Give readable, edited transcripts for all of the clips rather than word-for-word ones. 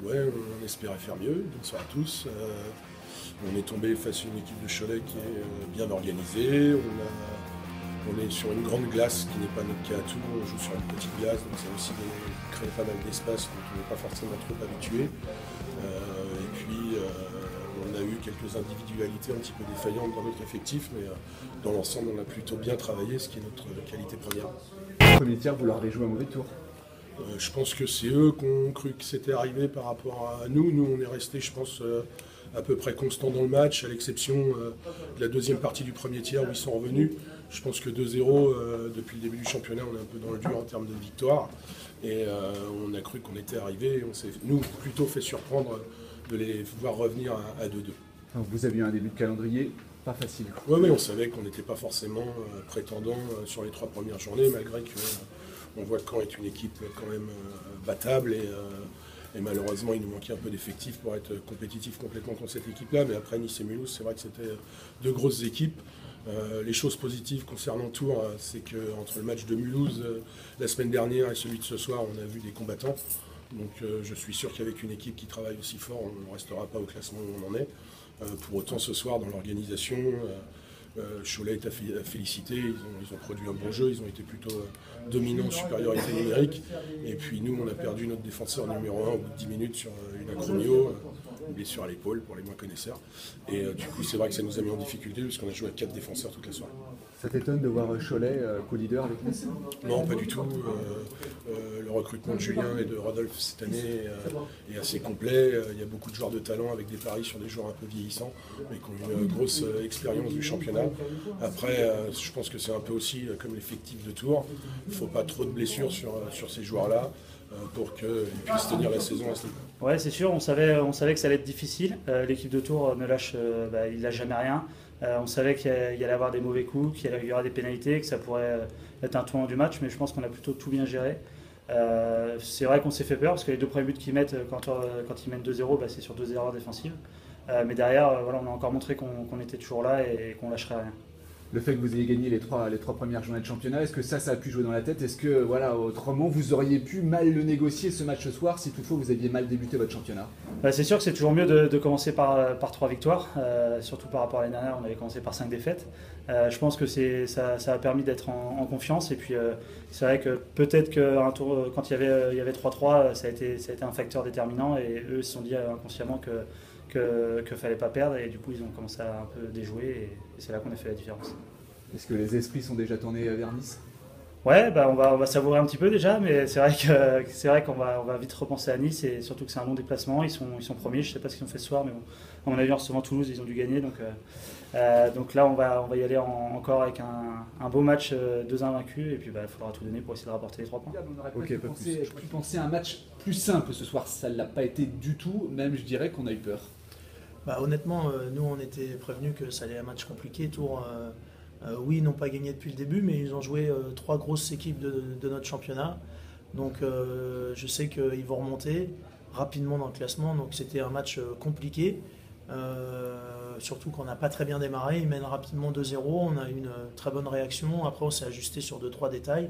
Ouais, on espérait faire mieux, bonsoir à tous. On est tombé face à une équipe de Cholet qui est bien organisée. On est sur une grande glace qui n'est pas notre cas à tout. On joue sur une petite glace, donc ça aussi crée pas mal d'espace dont on n'est pas forcément trop habitué. Et puis on a eu quelques individualités un petit peu défaillantes dans notre effectif, mais dans l'ensemble on a plutôt bien travaillé, ce qui est notre qualité première. Premier tiers, vous leur avez joué un mauvais tour. Je pense que c'est eux qui ont cru que c'était arrivé par rapport à nous. Nous, on est resté, je pense, à peu près constant dans le match, à l'exception de la deuxième partie du premier tiers où ils sont revenus. Je pense que 2-0, depuis le début du championnat, on est un peu dans le dur en termes de victoire. Et on a cru qu'on était arrivé. On s'est, nous, plutôt fait surprendre de les voir revenir à 2-2. Donc vous avez eu un début de calendrier pas facile. Oui, mais on savait qu'on n'était pas forcément prétendant sur les 3 premières journées, malgré que on voit que Caen est une équipe quand même battable et malheureusement il nous manquait un peu d'effectifs pour être compétitif complètement contre cette équipe-là. Mais après Nice et Mulhouse, c'est vrai que c'était 2 grosses équipes. Les choses positives concernant Tours, c'est qu'entre le match de Mulhouse la semaine dernière et celui de ce soir, on a vu des combattants. Donc je suis sûr qu'avec une équipe qui travaille aussi fort, on ne restera pas au classement où on en est. Pour autant, ce soir, dans l'organisation, Cholet est à féliciter. Ils ont produit un bon jeu, ils ont été plutôt dominants en supériorité numérique. Et puis nous, on a perdu notre défenseur numéro 1 au bout de 10 minutes sur une acromio, une blessure à l'épaule pour les moins connaisseurs. Et du coup, c'est vrai que ça nous a mis en difficulté parce qu'on a joué à 4 défenseurs toute la soirée. Ça t'étonne de voir Cholet co-leader avec Nice? Non, pas du tout. Le recrutement de Julien et de Rodolphe cette année est assez complet. Il y a beaucoup de joueurs de talent avec des paris sur des joueurs un peu vieillissants, mais qui ont une grosse expérience du championnat. Après, je pense que c'est un peu aussi comme l'effectif de Tours. Il ne faut pas trop de blessures sur ces joueurs-là pour qu'ils puissent tenir la saison à ce niveau. Ouais, c'est sûr, on savait que ça allait être difficile. L'équipe de Tours ne lâche, il lâche jamais rien. On savait qu'il y allait avoir des mauvais coups, qu'il y aurait des pénalités, que ça pourrait être un tournant du match, mais je pense qu'on a plutôt tout bien géré. C'est vrai qu'on s'est fait peur parce que les 2 premiers buts qu'ils mettent quand ils mènent 2-0, c'est sur 2 erreurs défensives. Mais derrière, voilà, on a encore montré qu'on était toujours là et qu'on lâcherait rien. Le fait que vous ayez gagné les trois premières journées de championnat, est-ce que ça a pu jouer dans la tête? Est-ce que, voilà, autrement, vous auriez pu mal le négocier ce match ce soir si toutefois vous aviez mal débuté votre championnat? C'est sûr que c'est toujours mieux de commencer par 3 victoires, surtout par rapport à l'année dernière, on avait commencé par 5 défaites. Je pense que ça a permis d'être en confiance et puis c'est vrai que peut-être qu'un tour, quand il y avait 3-3, ça a été un facteur déterminant et eux se sont dit inconsciemment qu'il fallait pas perdre et du coup ils ont commencé à un peu déjouer et c'est là qu'on a fait la différence. Est-ce que les esprits sont déjà tournés vers Nice? Ouais, on va savourer un petit peu déjà, mais c'est vrai qu'on va vite repenser à Nice et surtout que c'est un long déplacement. Ils sont premiers, je sais pas ce qu'ils ont fait ce soir, mais bon, à mon avis en recevant Toulouse ils ont dû gagner, donc là on va y aller encore avec un beau match 2-1 vaincu et puis il faudra tout donner pour essayer de rapporter les 3 points. On aurait pu penser à un match plus simple ce soir, ça ne l'a pas été du tout, même je dirais qu'on a eu peur. Honnêtement, nous on était prévenus que ça allait être un match compliqué. Tours, oui, ils n'ont pas gagné depuis le début, mais ils ont joué 3 grosses équipes de notre championnat. Donc je sais qu'ils vont remonter rapidement dans le classement. Donc c'était un match compliqué, surtout qu'on n'a pas très bien démarré. Ils mènent rapidement 2-0, on a eu une très bonne réaction. Après on s'est ajusté sur 2-3 détails.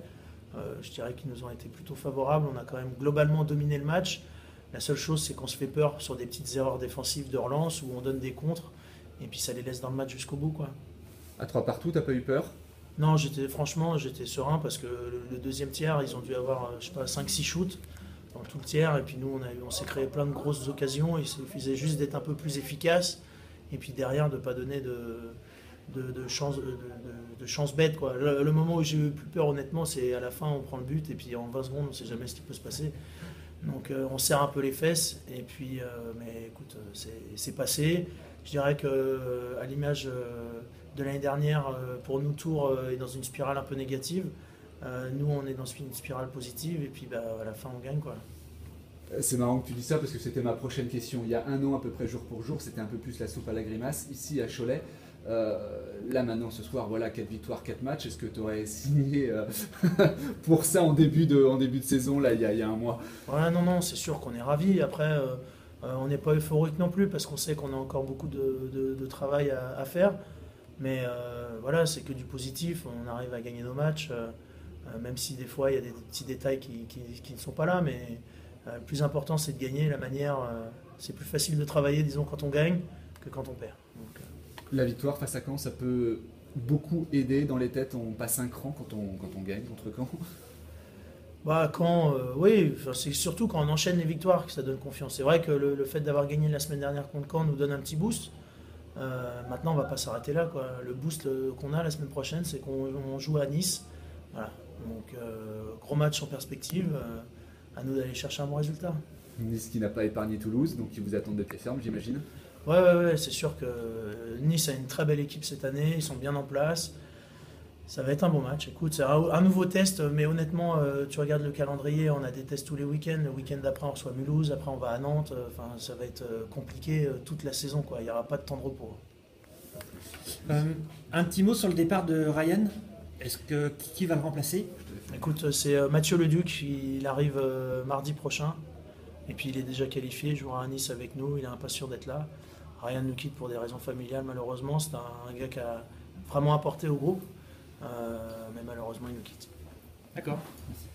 Je dirais qu'ils nous ont été plutôt favorables. On a quand même globalement dominé le match. La seule chose, c'est qu'on se fait peur sur des petites erreurs défensives de relance où on donne des contres et puis ça les laisse dans le match jusqu'au bout, quoi. À 3 partout, t'as pas eu peur? Non, j'étais serein parce que le deuxième tiers, ils ont dû avoir 5-6 shoots dans tout le tiers et puis nous, on s'est créé plein de grosses occasions. Il suffisait juste d'être un peu plus efficace et puis derrière de ne pas donner de chance bête, quoi. Le moment où j'ai eu plus peur, honnêtement, c'est à la fin, on prend le but et puis en 20 secondes, on ne sait jamais ce qui peut se passer. Donc on serre un peu les fesses et puis mais écoute, c'est passé. Je dirais que à l'image de l'année dernière, pour nous Tours est dans une spirale un peu négative. Nous on est dans une spirale positive et puis à la fin on gagne, quoi. C'est marrant que tu dis ça parce que c'était ma prochaine question. Il y a 1 an à peu près jour pour jour, c'était un peu plus la soupe à la grimace. Ici à Cholet, là maintenant ce soir, voilà, 4 victoires, 4 matchs. Est-ce que tu aurais signé pour ça en début de saison, là, il y a un mois? Ouais, non, c'est sûr qu'on est ravis. Après, on n'est pas euphorique non plus parce qu'on sait qu'on a encore beaucoup de travail à faire. Mais voilà, c'est que du positif. On arrive à gagner nos matchs. même si des fois il y a des petits détails qui ne sont pas là, mais le plus important c'est de gagner. La manière, c'est plus facile de travailler, disons, quand on gagne que quand on perd. Donc, La victoire face à Caen, ça peut beaucoup aider dans les têtes. On passe un cran quand on gagne contre Caen. oui, c'est surtout quand on enchaîne les victoires que ça donne confiance. C'est vrai que le fait d'avoir gagné la semaine dernière contre Caen nous donne un petit boost. Maintenant, on va pas s'arrêter là, quoi. Le boost qu'on a la semaine prochaine, c'est qu'on joue à Nice. Voilà. Donc, gros match en perspective. À nous d'aller chercher un bon résultat. Nice qui n'a pas épargné Toulouse, donc ils vous attendent de pied ferme, j'imagine. Ouais, c'est sûr que Nice a une très belle équipe cette année. Ils sont bien en place. Ça va être un bon match. Écoute, c'est un nouveau test, mais honnêtement, tu regardes le calendrier, on a des tests tous les week-ends. Le week-end d'après, on reçoit Mulhouse, après on va à Nantes. Enfin, ça va être compliqué toute la saison, quoi. Il n'y aura pas de temps de repos. Un petit mot sur le départ de Ryan. Qui va le remplacer? Écoute, c'est Mathieu Leduc, il arrive mardi prochain. Et puis il est déjà qualifié, il jouera à Nice avec nous, il est impatient d'être là. Ryan nous quitte pour des raisons familiales, malheureusement. C'est un gars qui a vraiment apporté au groupe. Mais malheureusement, il nous quitte. D'accord. Merci.